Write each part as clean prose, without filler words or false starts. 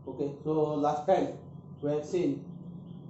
Okay, so last time we have seen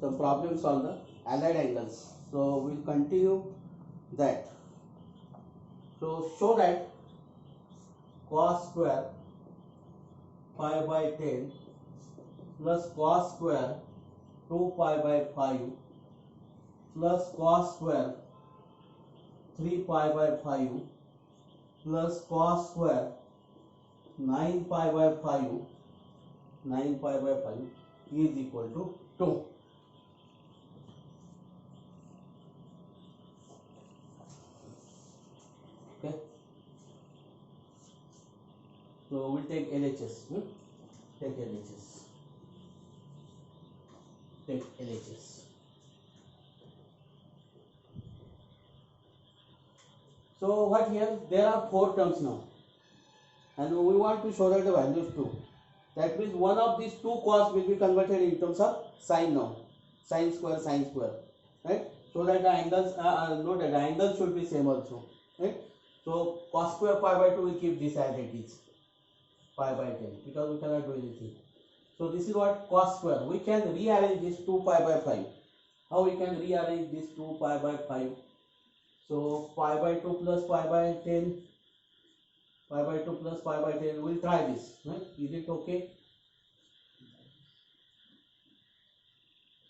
some problems on the allied angles. So we'll continue that. So show that cos square pi by 10 plus cos square 2 pi by 5 plus cos square 3 pi by 5 plus cos square 9 pi by 5 is equal to 2. Okay, so we'll take LHS. Take LHS. Take LHS. So what here? There are 4 terms now, and we want to show that the values 2. That means one of these 2 cos will be converted in terms of sine now. Sine square, right? So that the angles, note that the angles should be same also, right? So cos square pi by 2 will keep this as it is, pi by 10, because we cannot do anything. So this is what cos square. We can rearrange this 2 pi by 5. How we can rearrange this 2 pi by 5? So pi by 2 plus pi by 10. Pi by 2 plus pi by 10. We'll try this. Right? Is it okay?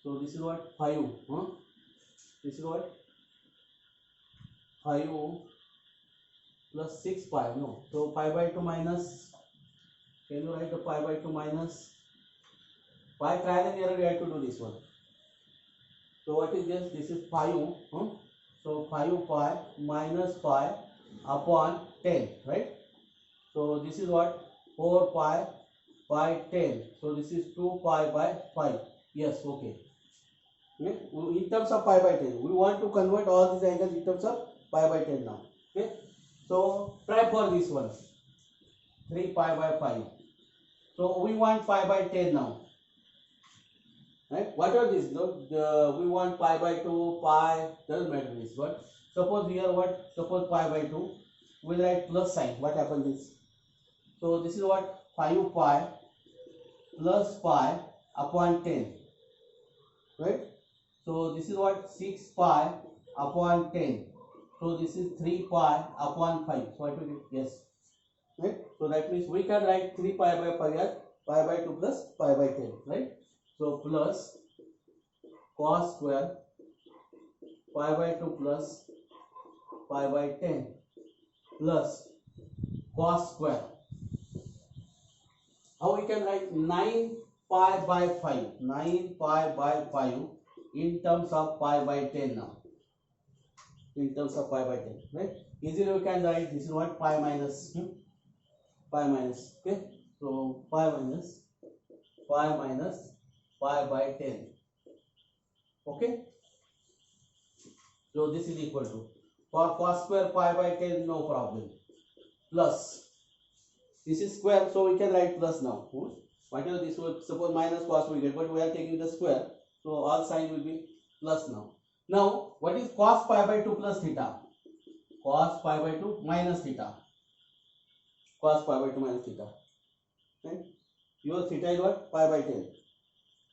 So this is what 5. This is what 5 plus 6 pi. No. So pi by 2 minus. Can you write the pi by 2 minus? By trial and error we have to do this one. So what is this? This is 5. So 5 pi minus pi upon 10, right? So this is what 4 pi by 10. So this is 2 pi by 5. Yes, okay. In terms of pi by 10, we want to convert all these angles in terms of pi by 10 now. Okay. So try for this one. 3 pi by 5. So we want pi by 10 now. Right? What are these? We want pi by 2, pi, doesn't matter this. But suppose here what? Suppose pi by 2, we'll write plus sign. What happens is, so this is what 5 pi plus pi upon 10. Right? So this is what 6 pi upon 10. So this is 3 pi upon 5. So what we get? Yes. Right? So that means we can write 3 pi by 5 as pi by 2 plus pi by 10. Right? So plus cos square pi by 2 plus pi by 10 plus cos square. How we can write 9 pi by 5. 9 pi by 5 in terms of pi by 10 now. In terms of pi by 10. Right? Easily we can write this is what pi minus. Pi minus. Okay. So pi minus pi by 10. Okay. So this is equal to, for cos square pi by 10, no problem. Plus, this is square, so we can write plus now. Whatever this will, suppose minus cos we get, but we are taking the square, so all sign will be plus now. Now, what is cos pi by 2 plus theta? Cos pi by 2 minus theta. Cos pi by 2 minus theta. Right? Your theta is what? Pi by 10.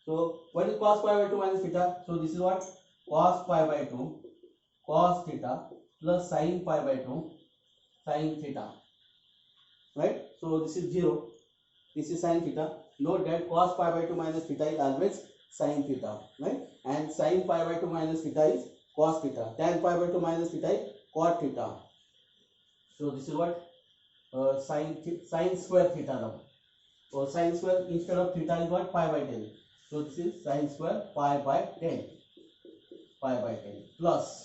So what is cos pi by 2 minus theta? So this is what? Cos pi by 2 cos theta plus sin pi by 2 sin theta. Right? So this is 0. This is sin theta. Note that cos pi by 2 minus theta is always sin theta. Right? And sin pi by 2 minus theta is cos theta. Tan pi by 2 minus theta is cot theta. So this is what? Sin square theta now. So sin square instead of theta is what? Pi by 10. So this is sin square pi by 10. Pi by 10 plus.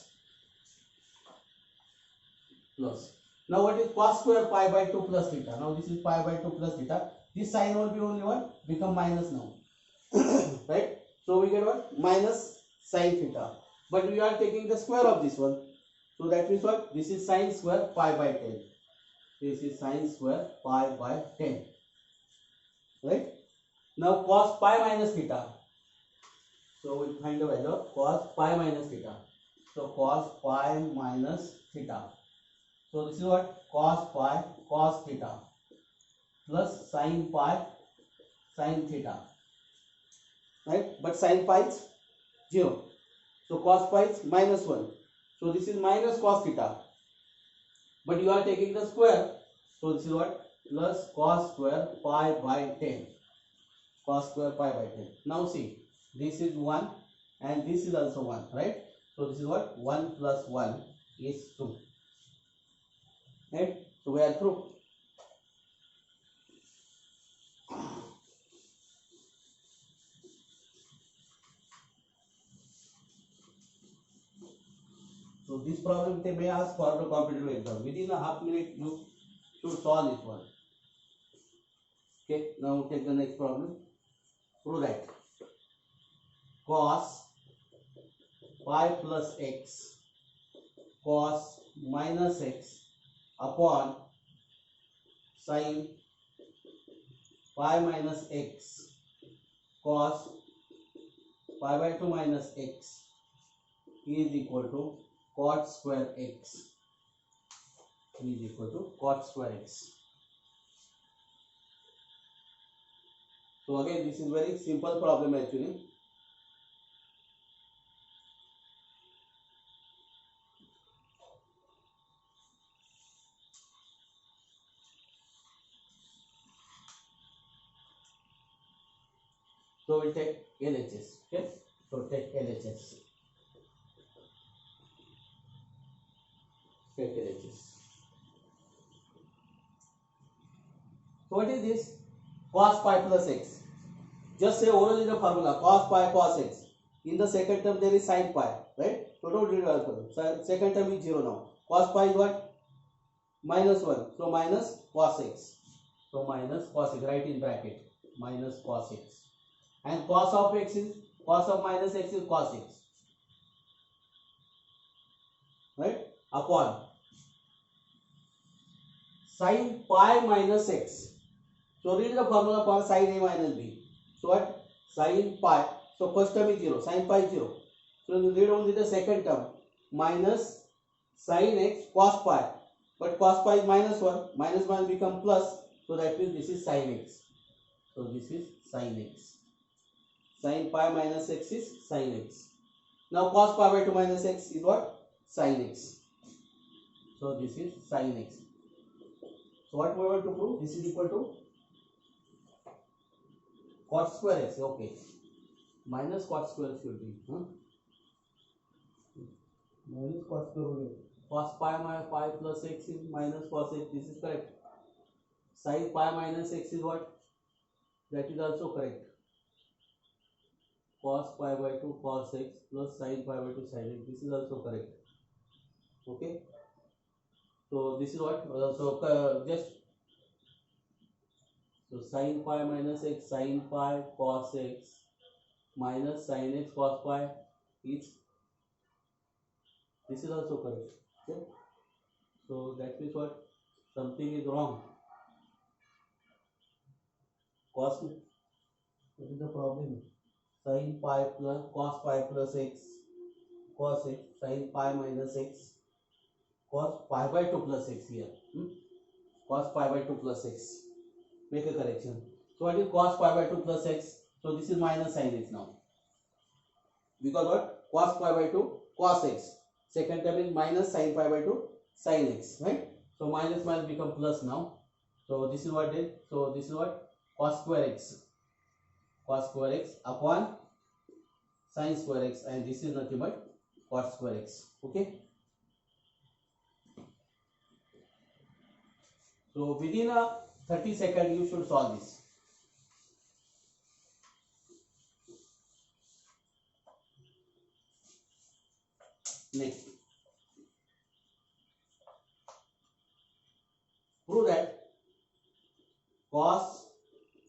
Now what is cos square pi by 2 plus theta? Now this is pi by 2 plus theta. This sign will be only what? Become minus now. Right? So we get what? Minus sin theta. But we are taking the square of this one. So that means what? This is sin square pi by 10. This is sin square pi by 10. Right? Now cos pi minus theta. So we find the value of cos pi minus theta. So cos pi minus theta. So this is what? Cos pi cos theta plus sin pi sin theta, right? But sin pi is 0. So cos pi is -1. So this is minus cos theta. But you are taking the square. So this is what? Plus cos square pi by 10. Cos square pi by 10. Now see, this is 1 and this is also 1, right? So this is what? 1 plus 1 is 2. Right? So we are through. So this problem they may ask for the competitive exam. Within a half minute you should solve this one. Okay, now take the next problem. Prove that cos pi plus x cos minus x upon sin pi minus x cos pi by 2 minus x is equal to cot square x is equal to cot square x. So again, this is very simple problem actually. So we'll take LHS. Okay, so take LHS. Take LHS. So what is this? Cos pi plus x. Just say original formula cos pi cos x. In the second term there is sin pi, right? So don't read also. Second term is 0 now. Cos pi is what? -1. So minus cos x. So minus cos x. Write in bracket. Minus cos x. And cos of x is cos of minus x is cos x. Right? Upon sin pi minus x. So read the formula for sin a minus b. So what? Sin pi. So first term is 0. Sin pi is 0. So you read only the second term. Minus sin x cos pi. But cos pi is -1. -1 become plus. So that means this is sin x. So this is sin x. Sin pi minus x is sin x. Now cos pi by 2 minus x is what? Sin x. So this is sin x. So what we want to prove? This is equal to cot square x. Okay. Minus cot square should be. Minus cot square only. Cos pi minus pi plus x is minus cos x. This is correct. Sin pi minus x is what? That is also correct. Cos pi by 2 cos x plus sin pi by 2 sin x. This is also correct. Okay. So this is what? Just so sin pi minus x sin pi cos x minus sin x cos pi is this is also correct. Okay. So that means what? Something is wrong. What is the problem? Sin pi plus cos pi plus x cos x sin pi minus x cos pi by 2 plus x here. Cos pi by 2 plus x. Make a correction. So what is cos pi by 2 plus x? So this is minus sin x now. Because what? Cos pi by 2 cos x. Second term is minus sin pi by 2 sin x. Right? So minus minus become plus now. So this is what is. So this is what? Cos square x. Cos square x upon sin square x, and this is nothing but cos square x. Okay. So within a 30 seconds you should solve this. Next, prove that cos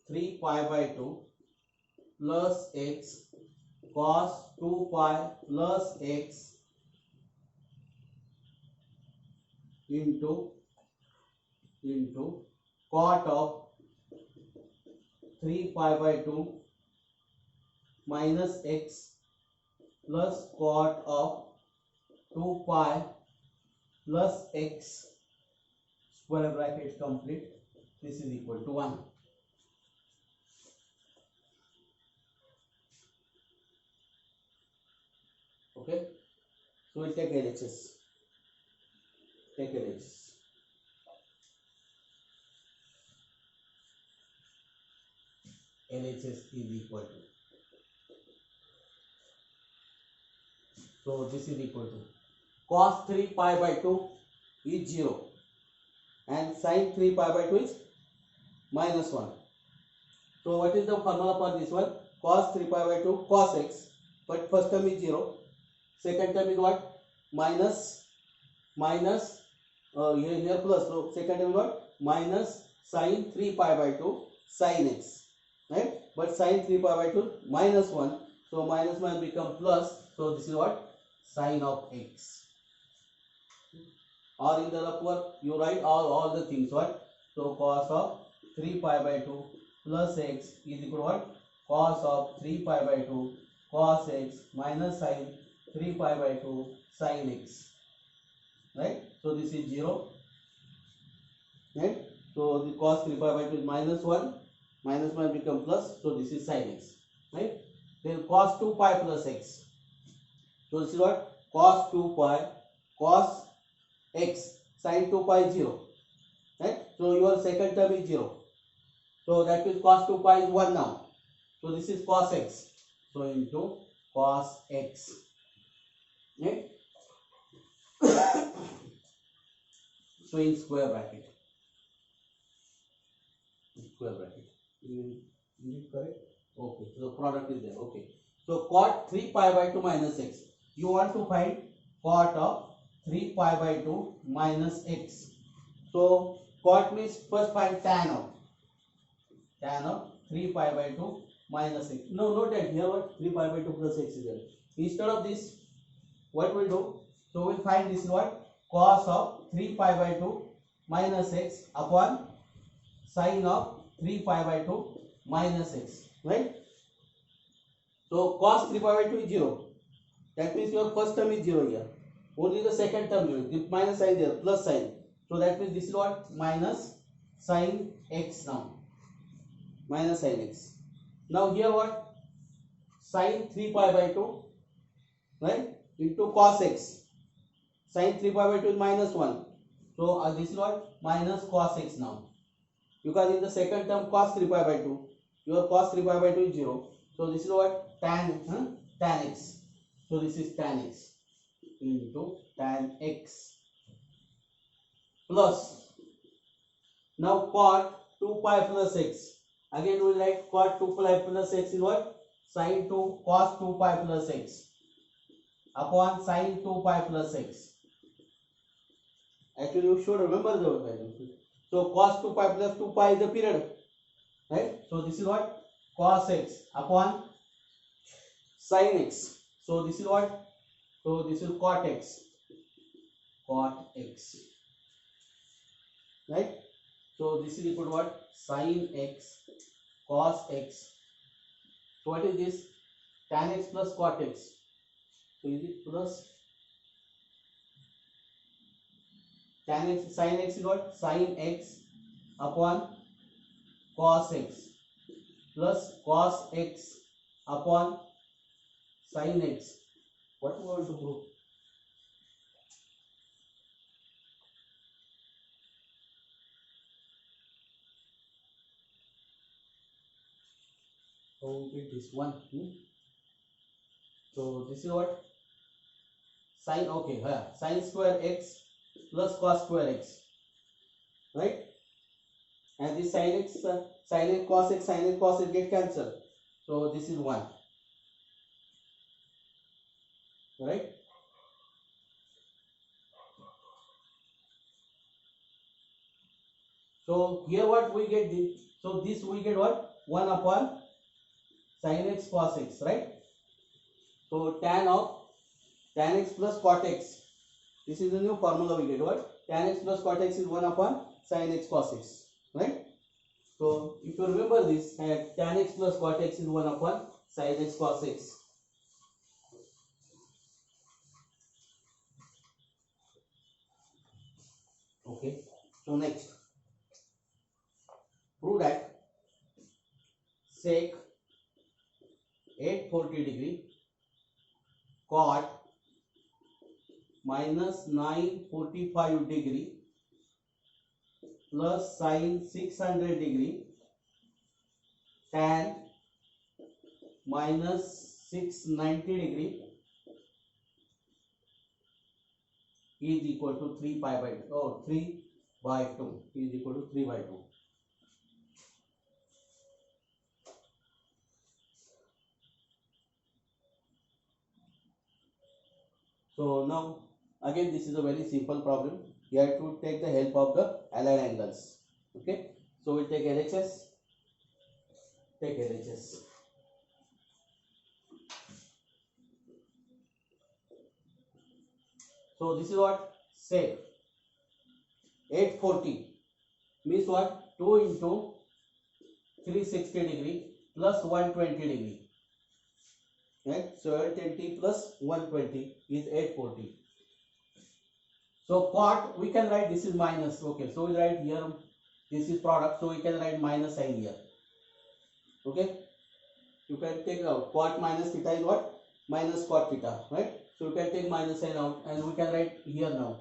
3 pi by 2 plus x cos 2 pi plus x into cot of 3 pi by 2 minus x plus cot of 2 pi plus x square bracket complete. This is equal to 1. Okay, so we'll take LHS. Take LHS. LHS is equal to, so this is equal to cos 3 pi by 2 is 0 and sin 3 pi by 2 is minus 1. So what is the formula for this one? Cos 3 pi by 2 cos x, but first term is 0, second term is what? Minus here plus, so second term is what? Minus sin 3 pi by 2 sin x, right? But sin 3 pi by 2 minus 1, so minus 1 become plus, so this is what? Sin of x. Or in the other work you write all the things, what? So cos of 3 pi by 2 plus x is equal to what? Cos of 3 pi by 2 cos x minus sin 3 pi by 2 sin x, right? So this is 0, right? So the cos 3 pi by 2 is minus 1, minus 1 become plus, so this is sin x, right? Then cos 2 pi plus x, so this is what? Cos 2 pi cos x sin 2 pi is 0, right? So your second term is 0, so that means cos 2 pi is 1 now, so this is cos x, so into cos x, right? So in square bracket, is it correct? Okay, so the product is there. Okay, so cot 3 pi by 2 minus x, you want to find cot of 3 pi by 2 minus x. So cot means first find tan of 3 pi by 2 minus x. No, note that here what? 3 pi by 2 plus x is there. Instead of this, what we'll do? So we'll find this is what? Cos of 3 pi by 2 minus x upon sin of 3 pi by 2 minus x, right? So cos 3 pi by 2 is 0. That means your first term is 0 here. Only the second term will the minus sign there, plus sign. So that means this is what? Minus sin x now. Minus sin x. Now here what? Sin 3 pi by 2, right? Into cos x. Sin 3 pi by 2 is minus 1. So this is what? Minus cos x now. Because in the second term cos 3 pi by 2, your cos 3 pi by 2 is 0. So this is what? Tan x. So this is tan x into tan x plus, now cot 2 pi plus x. Again we will write cot 2 pi plus x is what? Sin 2 cos 2 pi plus x upon sin 2 pi plus x. Actually you should remember the value. So cos 2 pi plus 2 pi is the period, right? So this is what? Cos x upon sin x. So this is what? So this is cot x. Cot x, right? So this is equal to what? Sin x cos x. So what is this? Tan x plus cot x. So is it plus tan x, sin x is what? Sin x upon cos x plus cos x upon sin x. What we want to prove? How we get this one? So this is what? Sin, okay, sin square x plus cos square x, right? And this sin x, sin x cos x, sin x cos x get cancelled. So this is 1, right? So here what we get this? So this we get what? 1 upon sin x cos x, right? So tan x plus cot x. This is the new formula we get. What? Tan x plus cot x is 1 upon sin x cos x, right? So if you remember this, tan x plus cot x is 1 upon sin x cos x. Okay. So next, prove that sec 840 degree cot minus 945 degree plus sine 600 degree tan minus 690 degree is equal to 3 pi by 3 by 2 is equal to 3 by 2. So now again this is a very simple problem. You have to take the help of the allied angles. Okay, so we'll take LHS. Take LHS. So this is what sec 840 means what 2 into 360 degree plus 120 degree. Right? So 720 plus 120 is 840. So cot we can write this is minus. Okay, so we write here this is product, so we can write minus sign here. Okay, you can take out cot minus theta is what minus cot theta, right? So you can take minus sign out and we can write here now.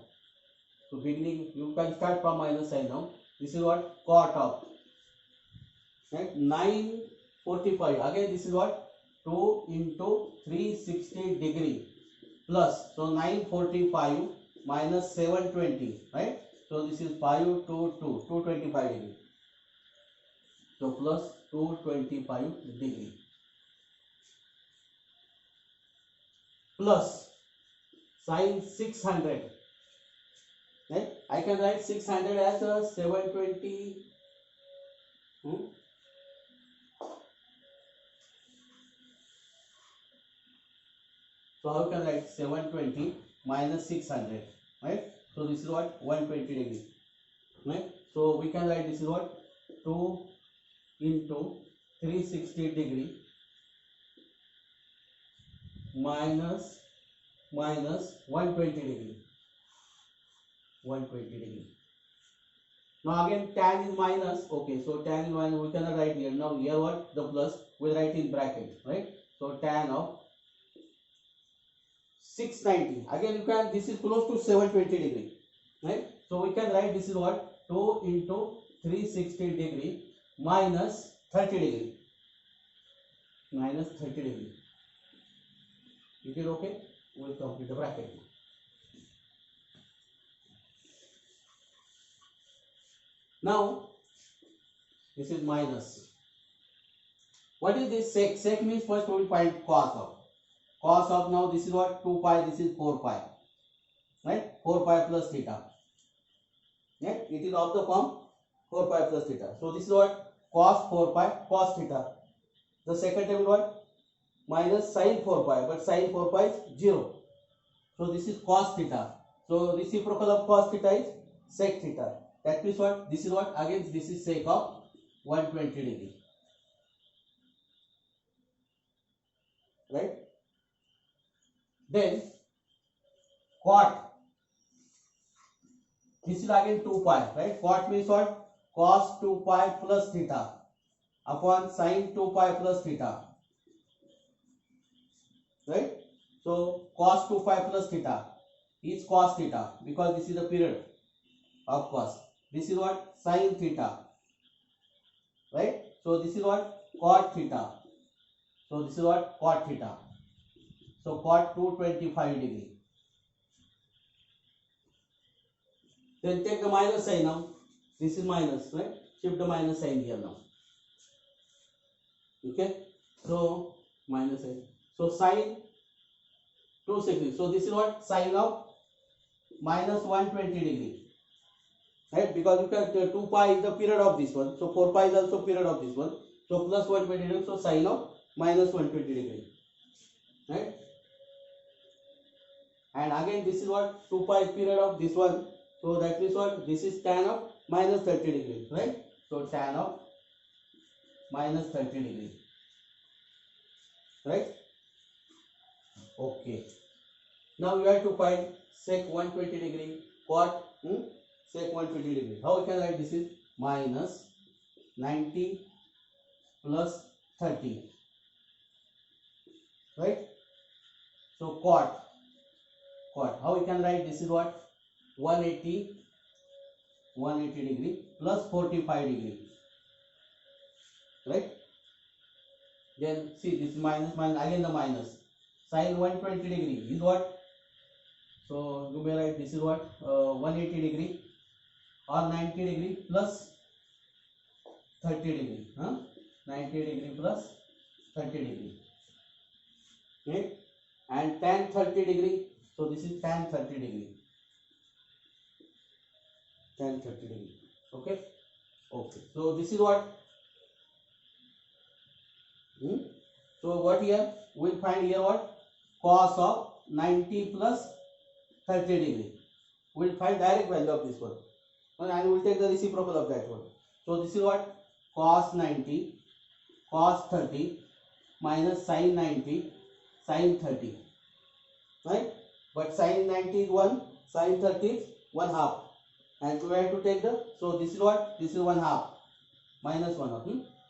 So beginning you can start from minus sign now. This is what cot of, right? 945 again this is what 2 into 360 degree plus, so 945 minus 720, right? So this is 5 to 225 degree. So plus 225 degree plus sine 600, right? I can write 600 as a 720. So how can write 720 minus 600, right? So this is what 120 degree, right? So we can write this is what 2 into 360 degree minus 120 degree. 120 degree. Now again tan is minus. Okay, so tan is minus. We cannot write here. Now here what the plus we write in bracket, right? So tan of 690. Again you can, this is close to 720 degree, right? So we can write this is what 2 into 360 degree minus 30 degree. Minus 30 degree. Is it okay? We will complete the bracket. Now this is minus. What is this sec? Sec means first we will find cos of. Cos of, now this is what 2 pi, this is 4 pi, right? 4 pi plus theta, right? It is of the form 4 pi plus theta. So this is what cos 4 pi cos theta. The second term is what minus sin 4 pi, but sin 4 pi is 0. So this is cos theta. So reciprocal of cos theta is sec theta. That means what this is what again this is sec of 120 degree, right? Then cot, this is again 2 pi, right? Cot means what cos 2 pi plus theta upon sin 2 pi plus theta, right? So cos 2 pi plus theta is cos theta because this is the period of cos. This is what sin theta, right? So this is what cot theta. So this is what cot theta. So cot 225 degree. Then take the minus sign now. This is minus, right? Shift the minus sign here now. Okay. So minus sign. So sin 260. So this is what sin of minus 120 degree, right? Because you can 2 pi is the period of this one. So 4 pi is also period of this one. So plus 120 degree. So sin of minus 120 degree, right? And again this is what 2 pi period of this one. So that means what this is tan of minus 30 degree, right? So tan of minus 30 degree, right? Okay. Now we have to find sec 120 degree, cot sec 120 degree. How we can write this is minus 90 plus 30, right? So cot cot. How we can write? This is what? 180 degree plus 45 degree, right? Then see, this minus again the minus. Sine 120 degree is what? So you may write this is what? 180 degree or 90 degree plus 30 degree. 90 degree plus 30 degree. Okay? And tan 30 degree. So this is tan 30 degree. Tan 30 degree. Okay? Okay. So this is what? So what here? We'll find here what? Cos of 90 plus 30 degree. We'll find direct value of this one. And we'll take the reciprocal of that one. So this is what? Cos 90, cos 30 minus sin 90, sin 30. Right? But sin 90 is 1, sin 30 is 1 half. And we have to take the, so this is what? This is 1 half. Minus 1 half.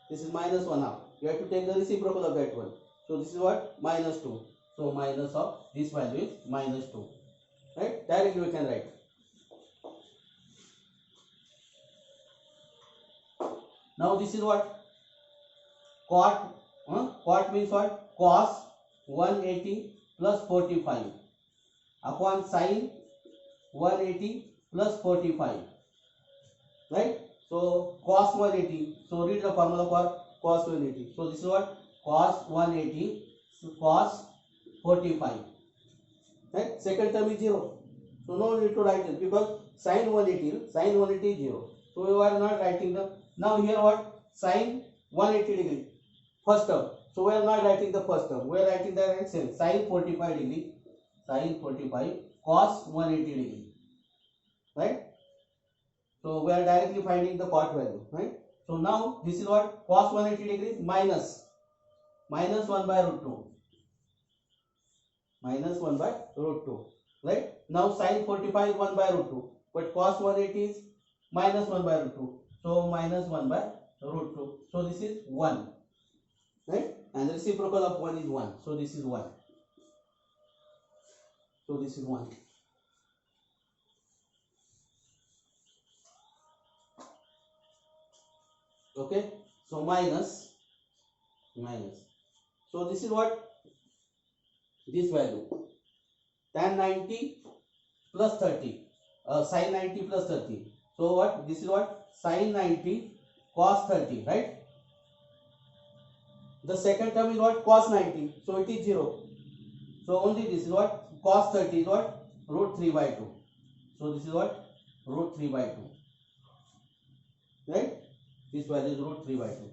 This is minus 1 half. You have to take the reciprocal of that one. So this is what? Minus 2. So minus of this value is minus 2. Right? Directly we can write. Now this is what? Cot. Cot means what? Cos 180 plus 45 upon sin 180 plus 45. Right? So cos 180. So read the formula for cos 180. So this is what? Cos 180 cos 45. Right? Second term is 0. So no need to write it because sin 180 is 0. So we are not writing the. Now here what? Sin 180 degree. First term. So we are not writing the first term. We are writing the same. Sin 45 degree. Sin 45 cos 180 degree. Right? So we are directly finding the cot value. Right? So now this is what? Cos 180 degrees minus 1 by root 2. Minus 1 by root 2. Right? Now sin 45 is 1 by root 2. But cos 180 is minus 1 by root 2. So minus 1 by root 2. So this is 1. Right? And the reciprocal of 1 is 1. So this is 1. So this is 1. Okay? So minus. So this is what? This value. Tan 90 plus 30. Sin 90 plus 30. So what? This is what? Sin 90 cos 30. Right? The second term is what? Cos 90. So it is 0. So only this is what? Cos 30 is what? Root 3 by 2. So this is what? Root 3 by 2. Right? This value is root 3 by 2.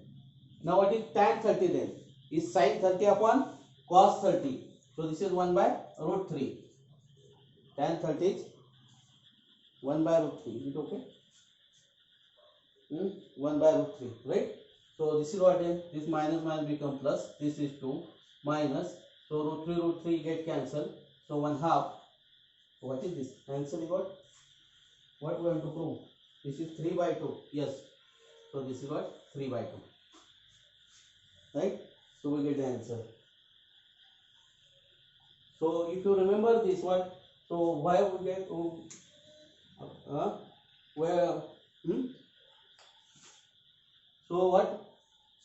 Now what is tan 30 then? Is sin 30 upon cos 30. So this is 1 by root 3. Tan 30 is 1 by root 3. Is it okay? 1 by root 3. Right? So this is what then? This minus become plus. This is 2 minus. So root 3 get cancelled. So 1 half. What is this? Answer is what? What we have to prove? This is 3 by 2. Yes. So this is what? 3 by 2. Right? So we get the answer. So if you remember this one, so why we get where so what?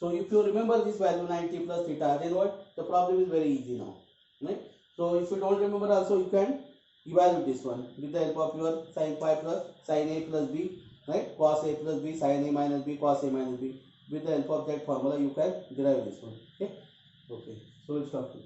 So if you remember this value 90 plus theta, then what? The problem is very easy now. Right? So if you don't remember also, you can evaluate this one with the help of your sin phi plus sin a plus b. Right? Cos a plus b, sin a minus b, cos a minus b. With the help of that formula, you can derive this one. Okay? Okay. So we'll stop here.